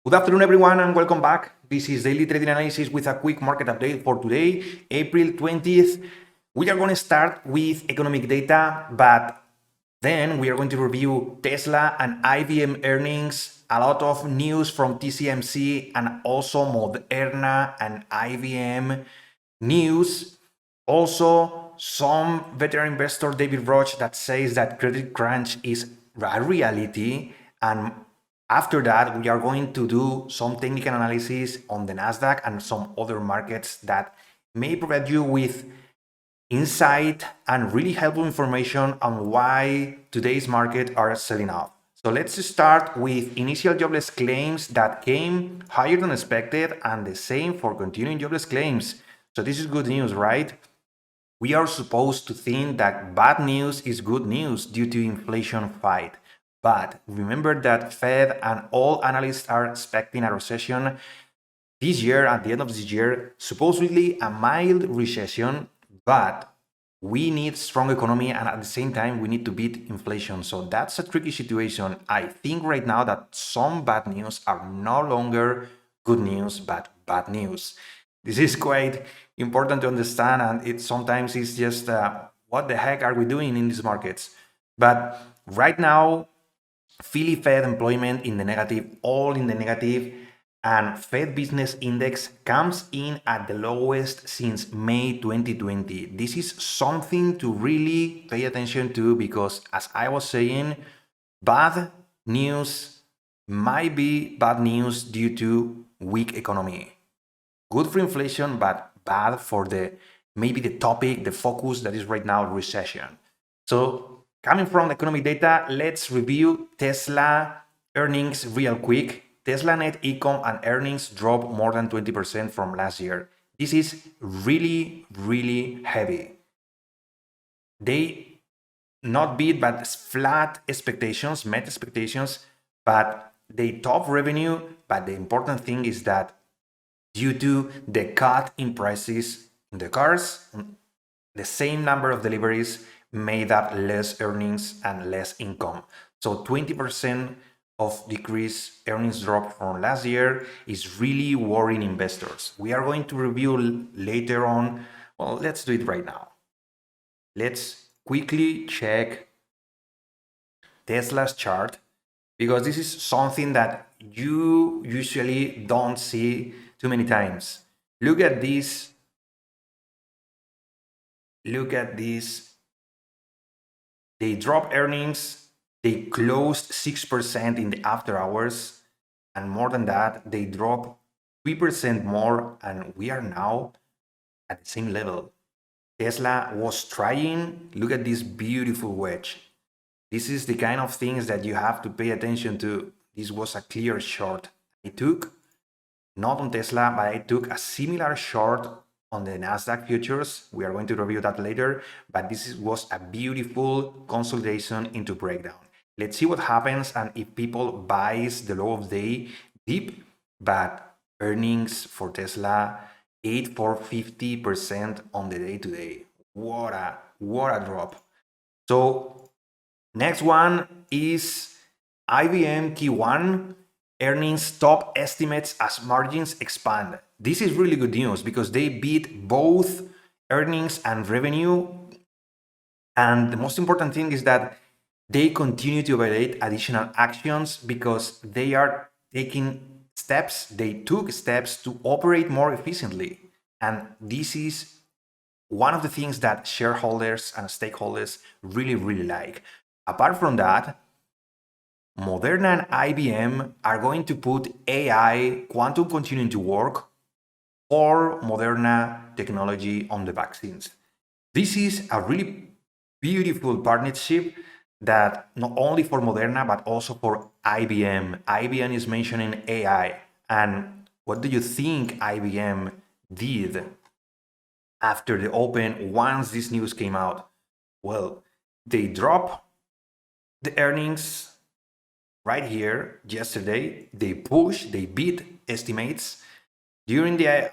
Good afternoon, everyone, and welcome back. This is Daily Trading Analysis with a quick market update for today, April 20th. We are going to start with economic data, but then we are going to review Tesla and IBM earnings, a lot of news from TSMC, and also Moderna and IBM news. Also, some veteran investor David Roach that says that credit crunch is a reality, and after that, we are going to do some technical analysis on the Nasdaq and some other markets that may provide you with insight and really helpful information on why today's market are selling off. So let's start with initial jobless claims that came higher than expected, and the same for continuing jobless claims. So this is good news, right? We are supposed to think that bad news is good news due to inflation fight. But remember that Fed and all analysts are expecting a recession this year, at the end of this year, supposedly a mild recession, but we need strong economy, and at the same time we need to beat inflation. So that's a tricky situation. I think right now that some bad news are no longer good news, but bad news. This is quite important to understand, and it sometimes is just what the heck are we doing in these markets? But right now, Philly Fed employment in the negative, all in the negative, and Fed Business Index comes in at the lowest since May 2020. This is something to really pay attention to because, as I was saying, bad news might be bad news due to weak economy. Good for inflation, but bad for maybe the topic, the focus that is right now recession. So coming from economic data, let's review Tesla earnings real quick. Tesla net income and earnings dropped more than 20% from last year. This is really, really heavy. They not beat but flat expectations, met expectations, but they top revenue. But the important thing is that due to the cut in prices in the cars, the same number of deliveries made up less earnings and less income. So 20% of decrease earnings drop from last year is really worrying investors. We are going to review later on. Well, let's do it right now. Let's quickly check Tesla's chart, because this is something that you usually don't see too many times. Look at this. Look at this. They dropped earnings. They closed 6% in the after hours. And more than that, they dropped 3% more. And we are now at the same level. Tesla was trying. Look at this beautiful wedge. This is the kind of things that you have to pay attention to. This was a clear short. I took, not on Tesla, but I took a similar short on the Nasdaq futures. We are going to review that later, but this was a beautiful consolidation into breakdown. Let's see what happens and if people buys the low of day dip, but earnings for Tesla 8.50% on the day today. What a drop. So next one is IBM Q1 earnings top estimates as margins expand. This is really good news because they beat both earnings and revenue. And the most important thing is that they continue to evaluate additional actions because they are taking steps. They took steps to operate more efficiently. And this is one of the things that shareholders and stakeholders really, really like. Apart from that, Moderna and IBM are going to put AI, quantum computing to work for Moderna technology on the vaccines. This is a really beautiful partnership that not only for Moderna, but also for IBM. IBM is mentioning AI. And what do you think IBM did after the open once this news came out? Well, they dropped the earnings right here yesterday. They beat estimates. During the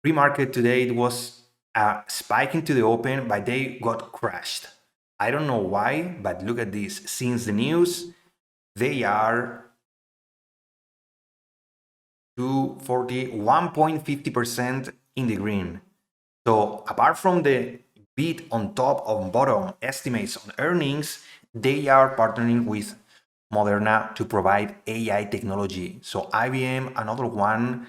pre-market today, it was a spike into the open, but they got crashed. I don't know why, but look at this. Since the news, they are 240, 1.50% in the green. So apart from the beat on top of bottom estimates on earnings, they are partnering with Moderna to provide AI technology. So IBM, another one,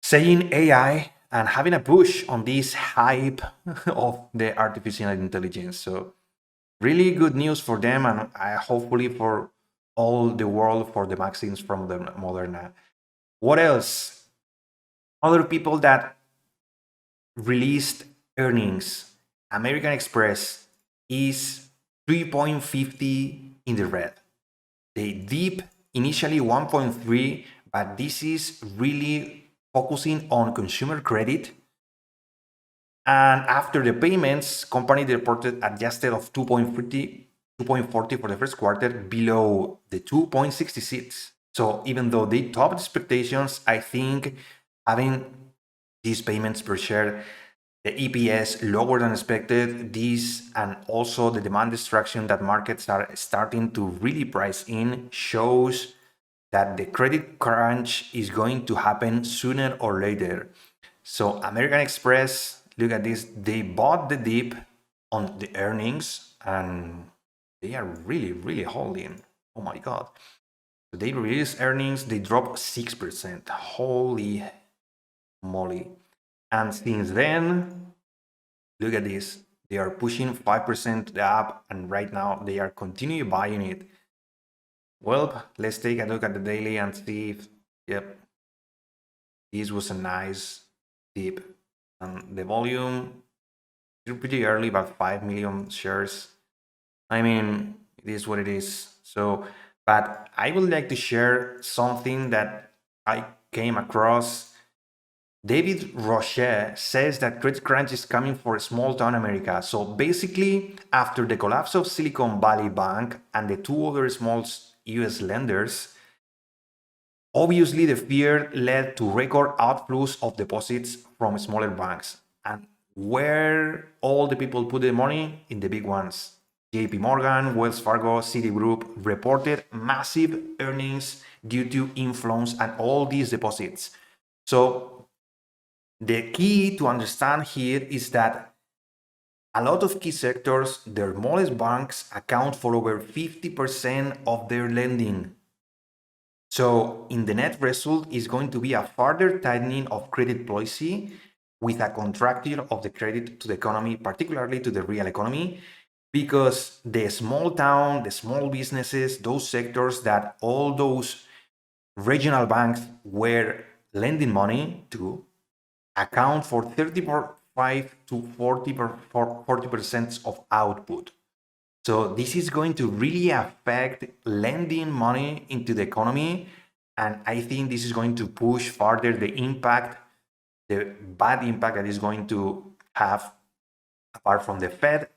saying AI and having a push on this hype of the artificial intelligence. So really good news for them, and hopefully for all the world, for the vaccines from the Moderna. What else? Other people that released earnings. American Express is 3.50 in the red. They dip initially 1.3, but this is really focusing on consumer credit. And after the payments, company reported adjusted of 2.40 for the first quarter, below the 2.66. So even though they topped expectations, I think having these payments per share, the EPS lower than expected, this and also the demand destruction that markets are starting to really price in shows that the credit crunch is going to happen sooner or later. So American Express, look at this, they bought the dip on the earnings and they are really holding. Oh my God. So they released earnings, they dropped 6%. Holy moly. And since then, look at this. They are pushing 5% up, and right now they are continuing buying it. Well, let's take a look at the daily and see if, yep, this was a nice dip. And the volume is pretty early, about 5 million shares. I mean, it is what it is. So, but I would like to share something that I came across. David Roche says that credit crunch is coming for small town America. So basically, after the collapse of Silicon Valley Bank and the two other small US lenders, obviously the fear led to record outflows of deposits from smaller banks. And where all the people put their money? In the big ones. JP Morgan, Wells Fargo, Citigroup reported massive earnings due to inflows and all these deposits. So the key to understand here is that a lot of key sectors, their smallest banks account for over 50% of their lending. So in the net result is going to be a further tightening of credit policy with a contraction of the credit to the economy, particularly to the real economy, because the small town, the small businesses, those sectors that all those regional banks were lending money to account for 35 to 40% of output. So this is going to really affect lending money into the economy. And I think this is going to push further the impact, the bad impact that is going to have, apart from the Fed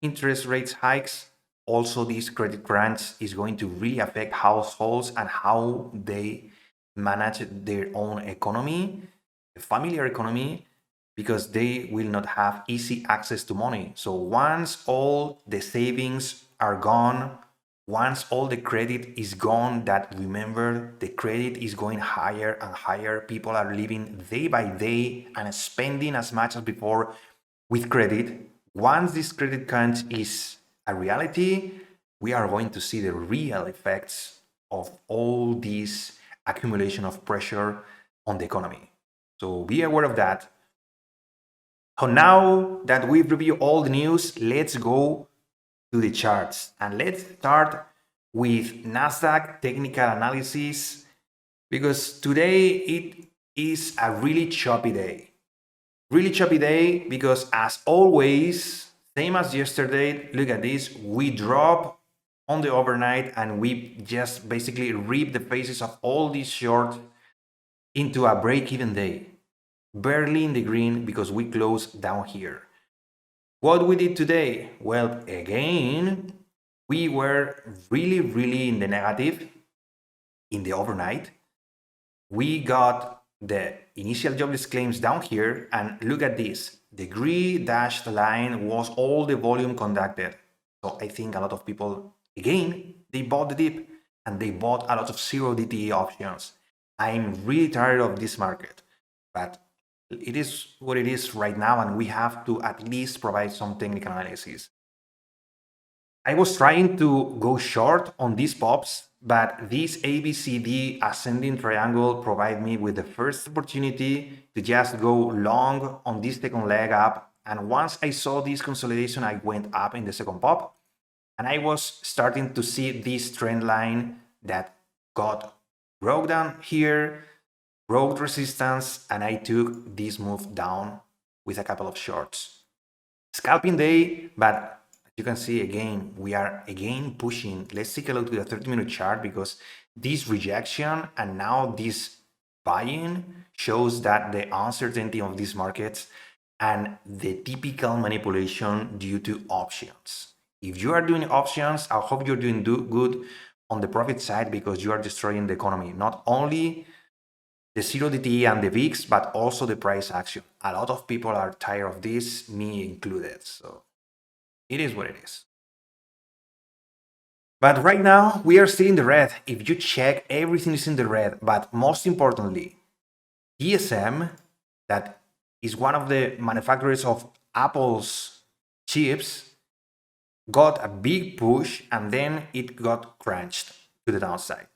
interest rates hikes. Also, this credit crunch is going to really affect households and how they manage their own economy, the familiar economy, because they will not have easy access to money. So once all the savings are gone, once all the credit is gone, that remember, the credit is going higher and higher. People are living day by day and spending as much as before with credit. Once this credit crunch is a reality, we are going to see the real effects of all this accumulation of pressure on the economy. So be aware of that. So now that we've reviewed all the news, let's go to the charts. And let's start with Nasdaq technical analysis, because today it is a really choppy day. Really choppy day because, as always, same as yesterday, look at this, we drop on the overnight and we just basically rip the faces of all these shorts into a break-even day. Barely in the green because we closed down here. What we did today? Well, again, we were really in the negative in the overnight. We got the initial jobless claims down here, and look at this. The green dashed line was all the volume conducted. So I think a lot of people, again, they bought the dip and they bought a lot of zero DTE options. I'm really tired of this market, but it is what it is right now, and we have to at least provide some technical analysis. I was trying to go short on these pops, but this ABCD ascending triangle provide me with the first opportunity to just go long on this second leg up. And once I saw this consolidation, I went up in the second pop, and I was starting to see this trend line that got broke down here, broke resistance, and I took this move down with a couple of shorts. Scalping day, but you can see again, we are again pushing. Let's take a look at the 30-minute chart, because this rejection and now this buying shows that the uncertainty of these markets and the typical manipulation due to options. If you are doing options, I hope you're doing good on the profit side, because you are destroying the economy. Not only the 0 DTE and the VIX, but also the price action. A lot of people are tired of this, me included. So it is what it is. But right now, we are still in the red. If you check, everything is in the red. But most importantly, DSM, that is one of the manufacturers of Apple's chips, got a big push and then it got crunched to the downside.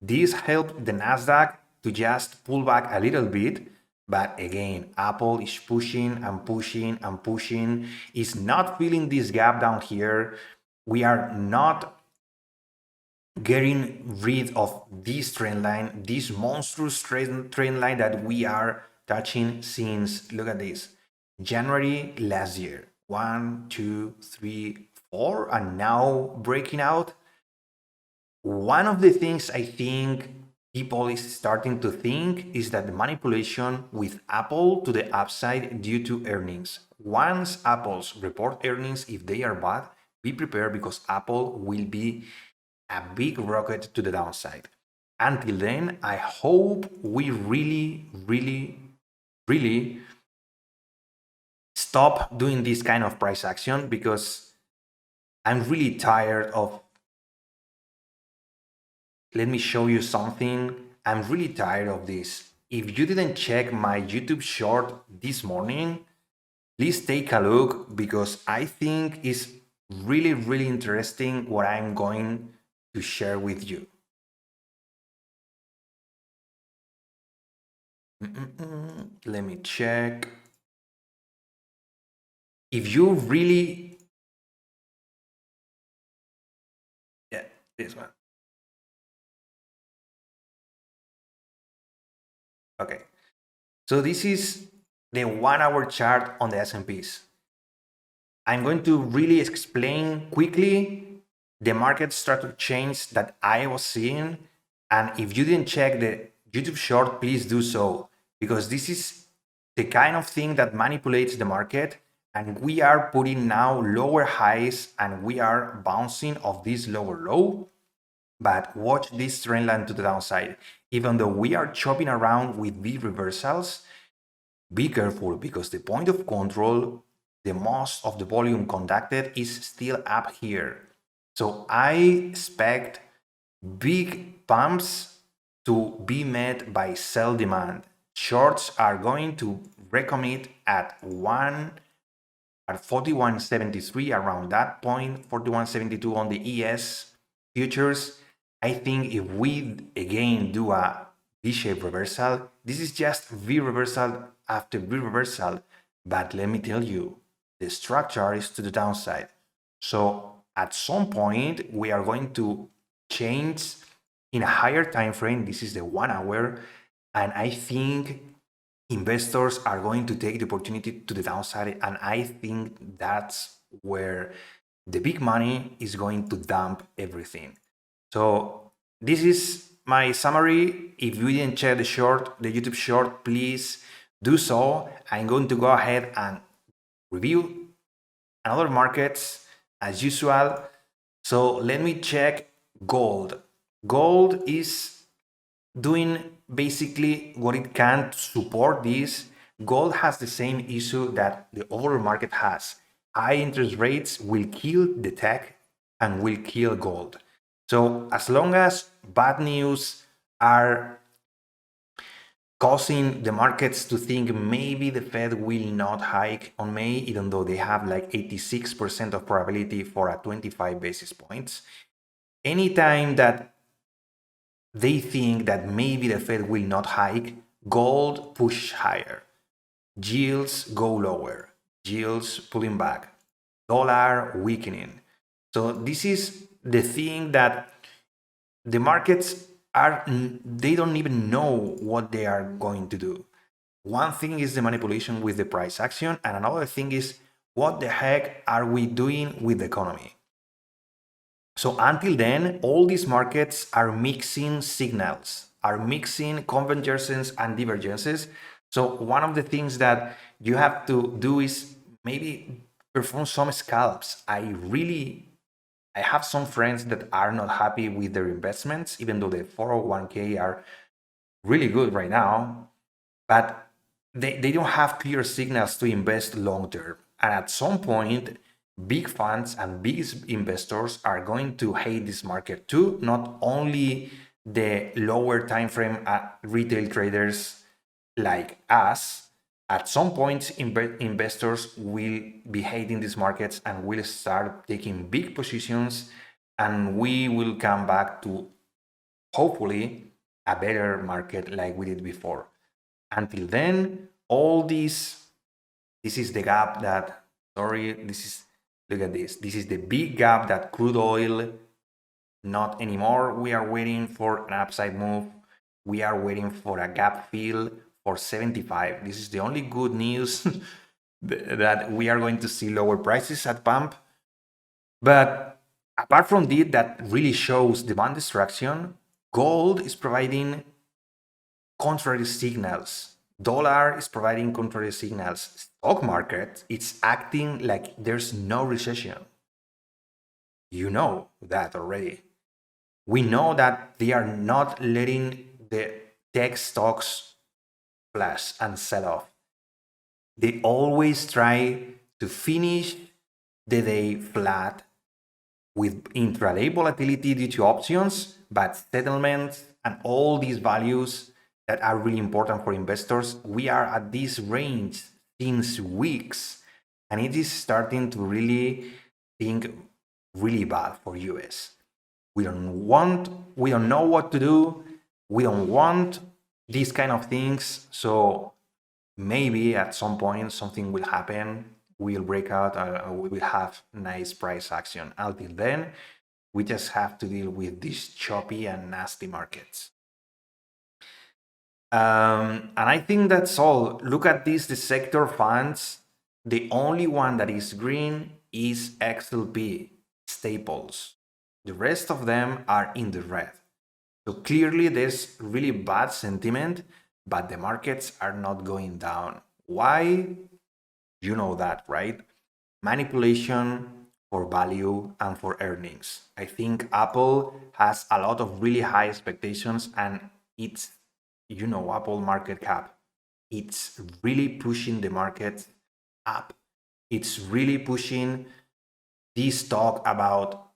This helped the Nasdaq to just pull back a little bit. But again, Apple is pushing and pushing and pushing, is not filling this gap down here. We are not getting rid of this trend line, this monstrous trend line that we are touching since, look at this, January last year. 1, 2, 3, 4, and now breaking out. One of the things I think people is starting to think is that the manipulation with Apple to the upside due to earnings. Once Apple's report earnings, if they are bad, be prepared, because Apple will be a big rocket to the downside. Until then, I hope we really stop doing this kind of price action, because I'm really tired of. Let me show you something. I'm really tired of this. If you didn't check my YouTube short this morning, please take a look, because I think it's really interesting what I'm going to share with you. Let me check. If you really, yeah, this one. Okay, so this is the 1 hour chart on the S&Ps. I'm going to really explain quickly the market structure change that I was seeing. And if you didn't check the YouTube short, please do so, because this is the kind of thing that manipulates the market. And we are putting now lower highs and we are bouncing off this lower low. But watch this trend line to the downside. Even though we are chopping around with big reversals, be careful, because the point of control, the most of the volume conducted, is still up here. So I expect big pumps to be met by sell demand. Shorts are going to recommit at 41.73, around that point, 41.72 on the ES futures. I think if we again do a V-shaped reversal, this is just V reversal after V reversal, but let me tell you, the structure is to the downside. So at some point we are going to change in a higher time frame. This is the 1 hour, and I think investors are going to take the opportunity to the downside, and I think that's where the big money is going to dump everything. So this is my summary. If you didn't check the YouTube short, please do so. I'm going to go ahead and review another markets as usual. So let me check gold. Gold is doing basically what it can to support this. Gold has the same issue that the overall market has. High interest rates will kill the tech and will kill gold. So as long as bad news are causing the markets to think maybe the Fed will not hike on May, even though they have like 86% of probability for a 25 basis points. Anytime that they think that maybe the Fed will not hike, gold push higher, yields go lower, yields pulling back, dollar weakening. So this is the thing that the markets they don't even know what they are going to do. One thing is the manipulation with the price action, and another thing is what the heck are we doing with the economy? So until then, all these markets are mixing signals, are mixing convergences and divergences. So one of the things that you have to do is maybe perform some scalps. I have some friends that are not happy with their investments, even though the 401k are really good right now, but they don't have clear signals to invest long term. And at some point, big funds and big investors are going to hate this market too, not only the lower time frame retail traders like us. At some point, investors will be hating these markets and will start taking big positions, and we will come back to hopefully a better market like we did before. Until then, all this is the gap that, look at this. This is the big gap that crude oil, not anymore. We are waiting for an upside move. We are waiting for a gap fill for 75. This is the only good news that we are going to see lower prices at pump. But apart from this, that really shows demand destruction, gold is providing contrary signals. Dollar is providing contrary signals. Stock market, it's acting like there's no recession. You know that already. We know that they are not letting the tech stocks flash and sell off. They always try to finish the day flat with intraday volatility due to options, but settlements and all these values that are really important for investors. We are at this range since weeks, and it is starting to really think really bad for US. We don't know what to do. We don't want these kind of things. So maybe at some point something will happen. We'll break out. We will have nice price action. Until then, we just have to deal with these choppy and nasty markets. And I think that's all. Look at this, the sector funds. The only one that is green is XLP, staples. The rest of them are in the red. So clearly there's really bad sentiment, but the markets are not going down. Why? You know that, right? Manipulation for value and for earnings. I think Apple has a lot of really high expectations, and it's, Apple market cap. It's really pushing the market up. It's really pushing this talk about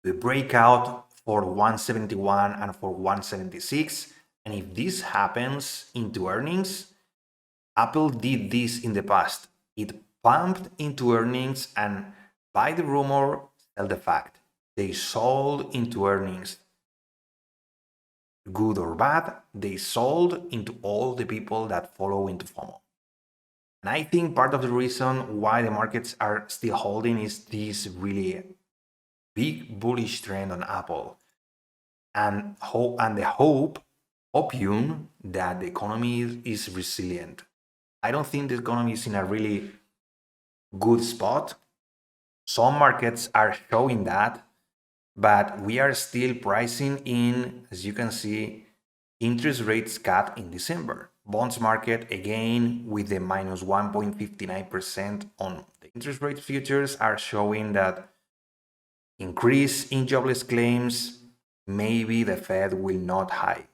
the breakout for 171 and for 176. And if this happens into earnings, Apple did this in the past. It pumped into earnings, and by the rumor, tell the fact. They sold into earnings. Good or bad, they sold into all the people that follow into FOMO. And I think part of the reason why the markets are still holding is this really big bullish trend on Apple, and the hopium that the economy is resilient. I don't think the economy is in a really good spot. Some markets are showing that, but we are still pricing in, as you can see, interest rates cut in December. Bonds market, again, with the minus 1.59% on the interest rate futures, are showing that increase in jobless claims, maybe the Fed will not hike.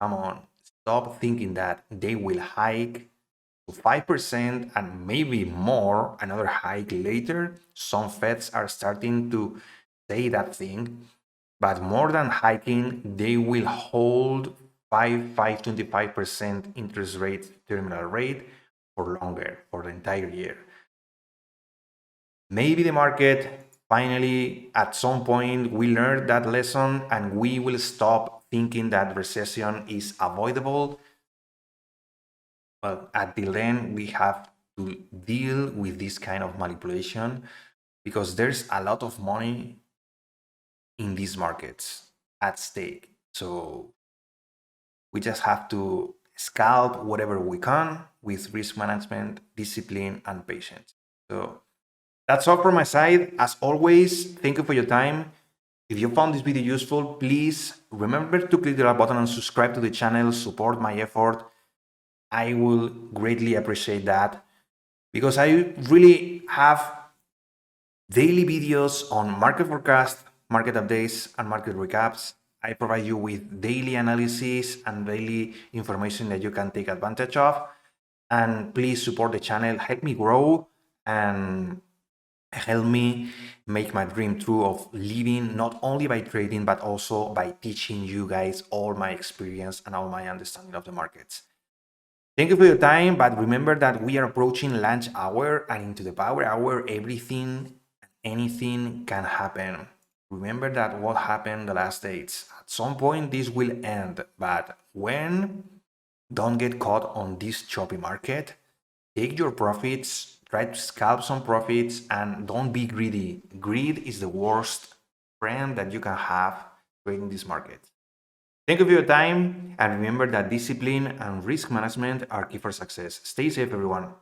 Come on, stop thinking that they will hike to 5% and maybe more, another hike later. Some Feds are starting to say that thing, but more than hiking, they will hold 5.25% interest rate, terminal rate for longer, for the entire year. Maybe the market finally at some point we learn that lesson and we will stop thinking that recession is avoidable. But until then, we have to deal with this kind of manipulation because there's a lot of money in these markets at stake. So we just have to scalp whatever we can with risk management, discipline, and patience. So that's all from my side. As always, thank you for your time. If you found this video useful, please remember to click the like button and subscribe to the channel, support my effort. I will greatly appreciate that because I really have daily videos on market forecast, market updates, and market recaps. I provide you with daily analysis and daily information that you can take advantage of. And please support the channel, help me grow, and help me make my dream true of living not only by trading, but also by teaching you guys all my experience and all my understanding of the markets. Thank you for your time, but remember that we are approaching lunch hour, and into the power hour, everything, anything can happen. Remember that what happened the last days. At some point, this will end, but when? Don't get caught on this choppy market. Take your profits, try to scalp some profits, and don't be greedy. Greed is the worst friend that you can have trading this market. Thank you for your time, and remember that discipline and risk management are key for success. Stay safe, everyone.